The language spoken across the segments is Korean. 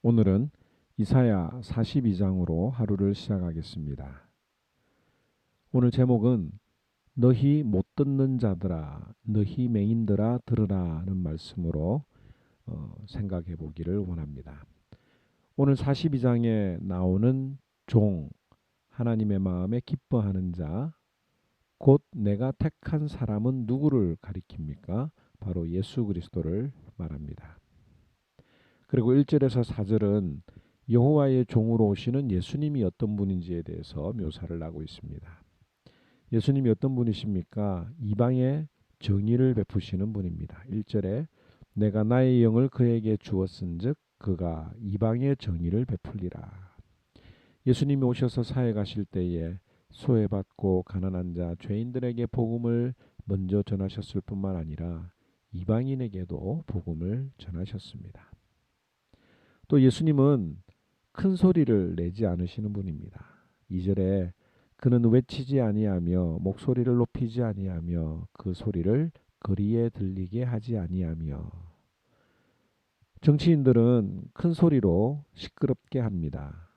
오늘은 이사야 42장으로 하루를 시작하겠습니다. 오늘 제목은 너희 못 듣는 자들아, 너희 맹인들아 들으라 는 말씀으로 생각해 보기를 원합니다. 오늘 42장에 나오는 종, 하나님의 마음에 기뻐하는 자, 곧 내가 택한 사람은 누구를 가리킵니까? 바로 예수 그리스도를 말합니다. 그리고 1절에서 4절은 여호와의 종으로 오시는 예수님이 어떤 분인지에 대해서 묘사를 하고 있습니다. 예수님이 어떤 분이십니까? 이방에 정의를 베푸시는 분입니다. 1절에 내가 나의 영을 그에게 주었은즉 그가 이방의 정의를 베풀리라. 예수님이 오셔서 사회 가실 때에 소외받고 가난한 자, 죄인들에게 복음을 먼저 전하셨을 뿐만 아니라 이방인에게도 복음을 전하셨습니다. 또 예수님은 큰 소리를 내지 않으시는 분입니다. 2절에 그는 외치지 아니하며 목소리를 높이지 아니하며 그 소리를 거리에 들리게 하지 아니하며. 정치인들은 큰 소리로 시끄럽게 합니다.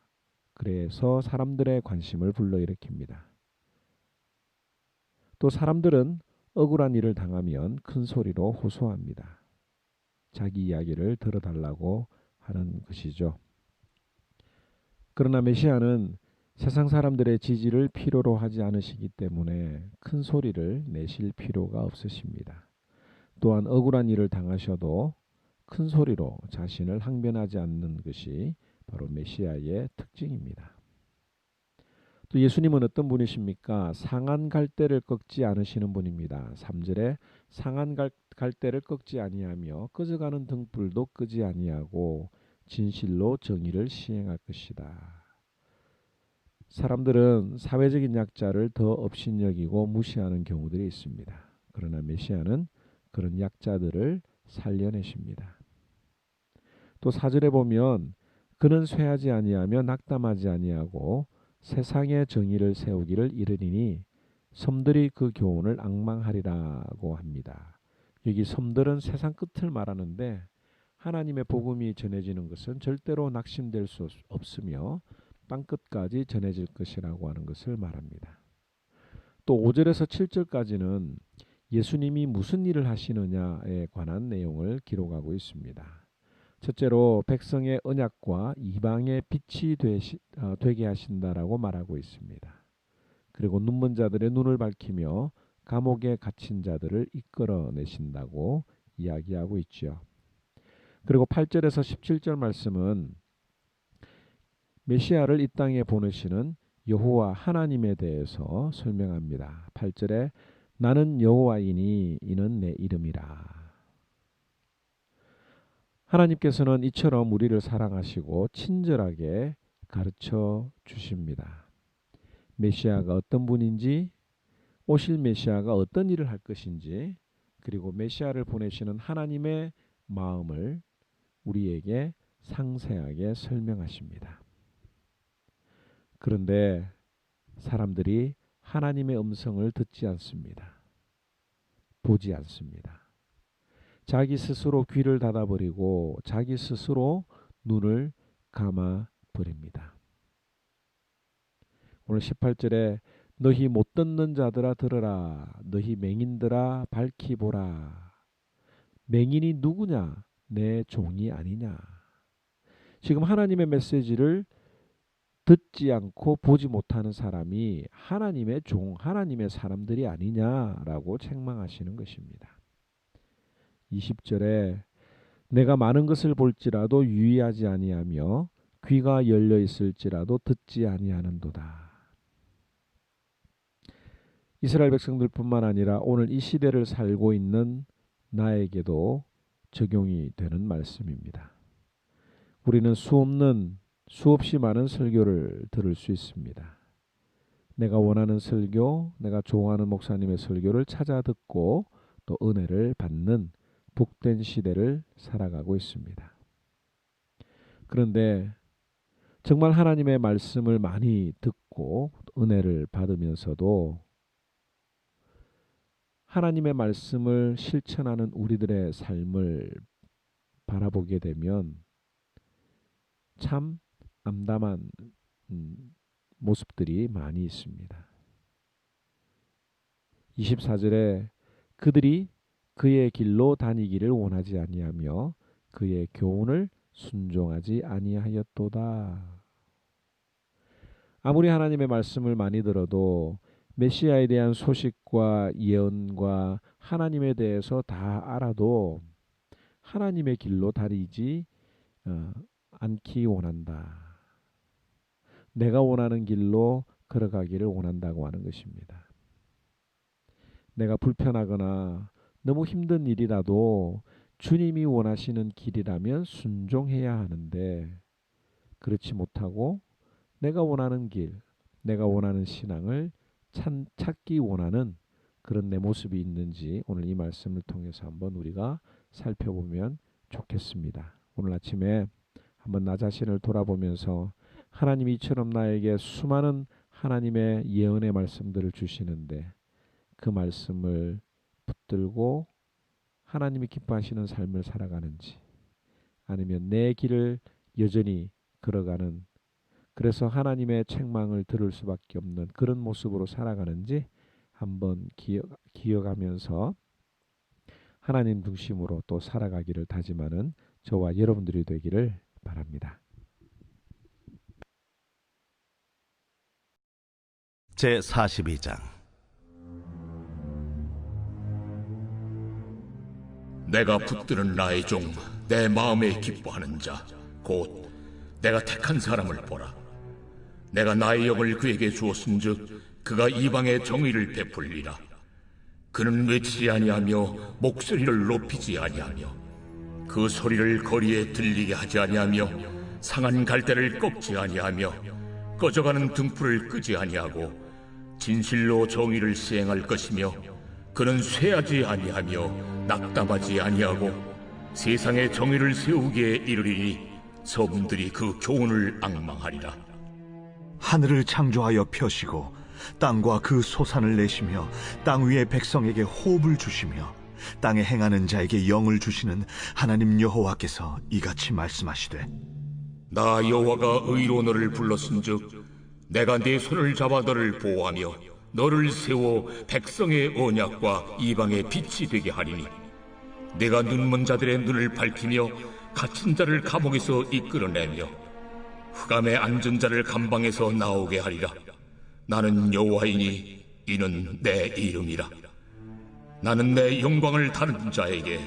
그래서 사람들의 관심을 불러일으킵니다. 또 사람들은 억울한 일을 당하면 큰 소리로 호소합니다. 자기 이야기를 들어달라고 하는 것이죠. 그러나 메시아는 세상 사람들의 지지를 필요로 하지 않으시기 때문에 큰 소리를 내실 필요가 없으십니다. 또한 억울한 일을 당하셔도 큰 소리로 자신을 항변하지 않는 것이 바로 메시아의 특징입니다. 또 예수님은 어떤 분이십니까? 상한 갈대를 꺾지 않으시는 분입니다. 3절에 상한 갈대를 꺾지 아니하며 꺼져가는 등불도 끄지 아니하고 진실로 정의를 시행할 것이다. 사람들은 사회적인 약자를 더 업신여기고 무시하는 경우들이 있습니다. 그러나 메시아는 그런 약자들을 살려내십니다. 또 4절에 보면 그는 쇠하지 아니하며 낙담하지 아니하고 세상의 정의를 세우기를 이르리니 섬들이 그 교훈을 앙망하리라고 합니다. 여기 섬들은 세상 끝을 말하는데 하나님의 복음이 전해지는 것은 절대로 낙심될 수 없으며 땅끝까지 전해질 것이라고 하는 것을 말합니다. 또 5절에서 7절까지는 예수님이 무슨 일을 하시느냐에 관한 내용을 기록하고 있습니다. 첫째로 백성의 언약과 이방의 빛이 되게 하신다라고 말하고 있습니다. 그리고 눈먼 자들의 눈을 밝히며 감옥에 갇힌 자들을 이끌어내신다고 이야기하고 있죠. 그리고 8절에서 17절 말씀은 메시아를 이 땅에 보내시는 여호와 하나님에 대해서 설명합니다. 8절에 나는 여호와이니 이는 내 이름이라. 하나님께서는 이처럼 우리를 사랑하시고 친절하게 가르쳐 주십니다. 메시아가 어떤 분인지, 오실 메시아가 어떤 일을 할 것인지, 그리고 메시아를 보내시는 하나님의 마음을 우리에게 상세하게 설명하십니다. 그런데 사람들이 하나님의 음성을 듣지 않습니다. 보지 않습니다. 자기 스스로 귀를 닫아버리고 자기 스스로 눈을 감아버립니다. 오늘 18절에 너희 못 듣는 자들아 들으라. 너희 맹인들아 밝히 보라. 맹인이 누구냐? 내 종이 아니냐? 지금 하나님의 메시지를 듣지 않고 보지 못하는 사람이 하나님의 종, 하나님의 사람들이 아니냐라고 책망하시는 것입니다. 20절에 내가 많은 것을 볼지라도 유의하지 아니하며 귀가 열려 있을지라도 듣지 아니하는도다. 이스라엘 백성들뿐만 아니라 오늘 이 시대를 살고 있는 나에게도 적용이 되는 말씀입니다. 우리는 수없이 많은 설교를 들을 수 있습니다. 내가 원하는 설교, 내가 좋아하는 목사님의 설교를 찾아 듣고 또 은혜를 받는 복된 시대를 살아가고 있습니다. 그런데 정말 하나님의 말씀을 많이 듣고 은혜를 받으면서도 하나님의 말씀을 실천하는 우리들의 삶을 바라보게 되면 참 암담한 모습들이 많이 있습니다. 24절에 그들이 그의 길로 다니기를 원하지 아니하며 그의 교훈을 순종하지 아니하였도다. 아무리 하나님의 말씀을 많이 들어도 메시아에 대한 소식과 예언과 하나님에 대해서 다 알아도 하나님의 길로 다니지 않기 원한다. 내가 원하는 길로 걸어가기를 원한다고 하는 것입니다. 내가 불편하거나 너무 힘든 일이라도 주님이 원하시는 길이라면 순종해야 하는데 그렇지 못하고 내가 원하는 길, 내가 원하는 신앙을 찾기 원하는 그런 내 모습이 있는지 오늘 이 말씀을 통해서 한번 우리가 살펴보면 좋겠습니다. 오늘 아침에 한번 나 자신을 돌아보면서 하나님이 이처럼 나에게 수많은 하나님의 예언의 말씀들을 주시는데 그 말씀을 붙들고 하나님이 기뻐하시는 삶을 살아가는지 아니면 내 길을 여전히 걸어가는 그래서 하나님의 책망을 들을 수밖에 없는 그런 모습으로 살아가는지 한번 기억하면서 하나님 중심으로 또 살아가기를 다짐하는 저와 여러분들이 되기를 바랍니다. 제42장 내가 붙드는 나의 종, 내 마음에 기뻐하는 자, 곧 내가 택한 사람을 보라. 내가 나의 영을 그에게 주었은즉 그가 이방의 정의를 베풀리라. 그는 외치지 아니하며 목소리를 높이지 아니하며 그 소리를 거리에 들리게 하지 아니하며 상한 갈대를 꺾지 아니하며 꺼져가는 등불을 끄지 아니하고 진실로 정의를 시행할 것이며 그는 쇠하지 아니하며 낙담하지 아니하고 세상에 정의를 세우기에 이르리니 서문들이 그 교훈을 앙망하리라. 하늘을 창조하여 펴시고 땅과 그 소산을 내시며 땅 위의 백성에게 호흡을 주시며 땅에 행하는 자에게 영을 주시는 하나님 여호와께서 이같이 말씀하시되 나 여호와가 의로 너를 불렀은즉 내가 네 손을 잡아 너를 보호하며 너를 세워 백성의 언약과 이방의 빛이 되게 하리니 내가 눈먼 자들의 눈을 밝히며 갇힌 자를 감옥에서 이끌어내며 흑암에 앉은 자를 감방에서 나오게 하리라. 나는 여호와이니 이는 내 이름이라. 나는 내 영광을 다른 자에게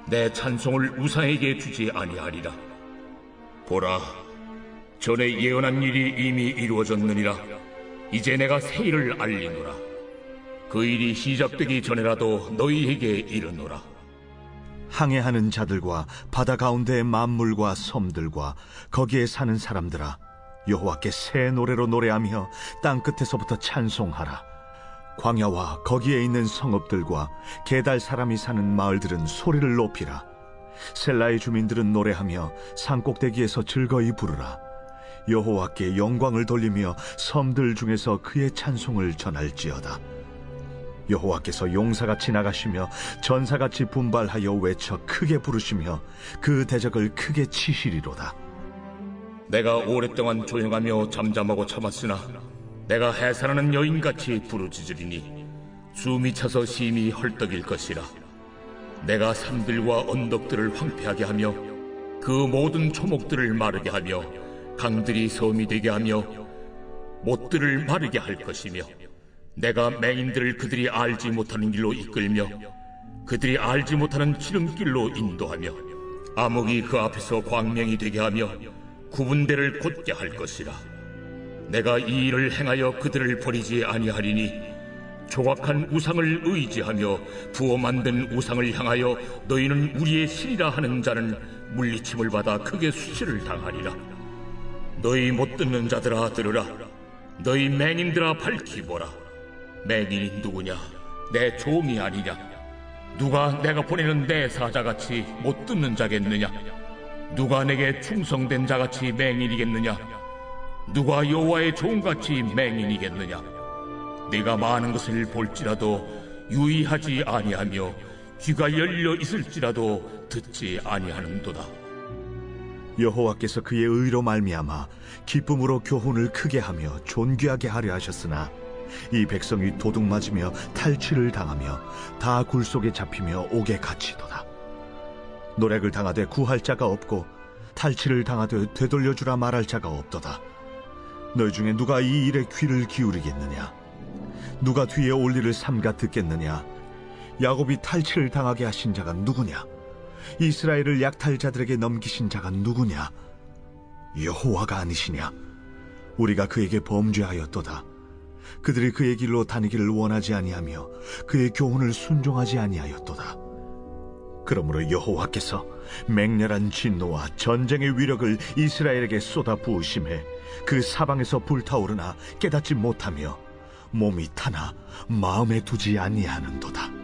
내 찬송을 우상에게 주지 아니하리라. 보라, 전에 예언한 일이 이미 이루어졌느니라. 이제 내가 새 일을 알리노라. 그 일이 시작되기 전에라도 너희에게 이르노라. 항해하는 자들과 바다 가운데의 만물과 섬들과 거기에 사는 사람들아, 여호와께 새 노래로 노래하며 땅 끝에서부터 찬송하라. 광야와 거기에 있는 성읍들과 게달 사람이 사는 마을들은 소리를 높이라. 셀라의 주민들은 노래하며 산꼭대기에서 즐거이 부르라. 여호와께 영광을 돌리며 섬들 중에서 그의 찬송을 전할지어다. 여호와께서 용사같이 나가시며 전사같이 분발하여 외쳐 크게 부르시며 그 대적을 크게 치시리로다. 내가 오랫동안 조용하며 잠잠하고 참았으나 내가 해산하는 여인같이 부르짖으리니 숨이 차서 심히 헐떡일 것이라. 내가 산들과 언덕들을 황폐하게 하며 그 모든 초목들을 마르게 하며 강들이 섬이 되게 하며 못들을 마르게 할 것이며 내가 맹인들을 그들이 알지 못하는 길로 이끌며 그들이 알지 못하는 지름길로 인도하며 암흑이 그 앞에서 광명이 되게 하며 구분대를 곧게 할 것이라. 내가 이 일을 행하여 그들을 버리지 아니하리니 조각한 우상을 의지하며 부어 만든 우상을 향하여 너희는 우리의 신이라 하는 자는 물리침을 받아 크게 수치를 당하리라. 너희 못 듣는 자들아 들으라. 너희 맹인들아 밝히 보라. 맹인이 누구냐? 내 종이 아니냐? 누가 내가 보내는 내 사자같이 못 듣는 자겠느냐? 누가 내게 충성된 자같이 맹인이겠느냐? 누가 여호와의 종같이 맹인이겠느냐? 네가 많은 것을 볼지라도 유의하지 아니하며 귀가 열려 있을지라도 듣지 아니하는도다. 여호와께서 그의 의로 말미암아 기쁨으로 교훈을 크게 하며 존귀하게 하려 하셨으나 이 백성이 도둑 맞으며 탈취를 당하며 다 굴속에 잡히며 옥에 갇히도다. 노략을 당하되 구할 자가 없고 탈취를 당하되 되돌려주라 말할 자가 없도다. 너희 중에 누가 이 일에 귀를 기울이겠느냐? 누가 뒤에 올 일을 삼가 듣겠느냐? 야곱이 탈취를 당하게 하신 자가 누구냐? 이스라엘을 약탈자들에게 넘기신 자가 누구냐? 여호와가 아니시냐? 우리가 그에게 범죄하였도다. 그들이 그의 길로 다니기를 원하지 아니하며 그의 교훈을 순종하지 아니하였도다. 그러므로 여호와께서 맹렬한 진노와 전쟁의 위력을 이스라엘에게 쏟아 부으심에 그 사방에서 불타오르나 깨닫지 못하며 몸이 타나 마음에 두지 아니하는도다.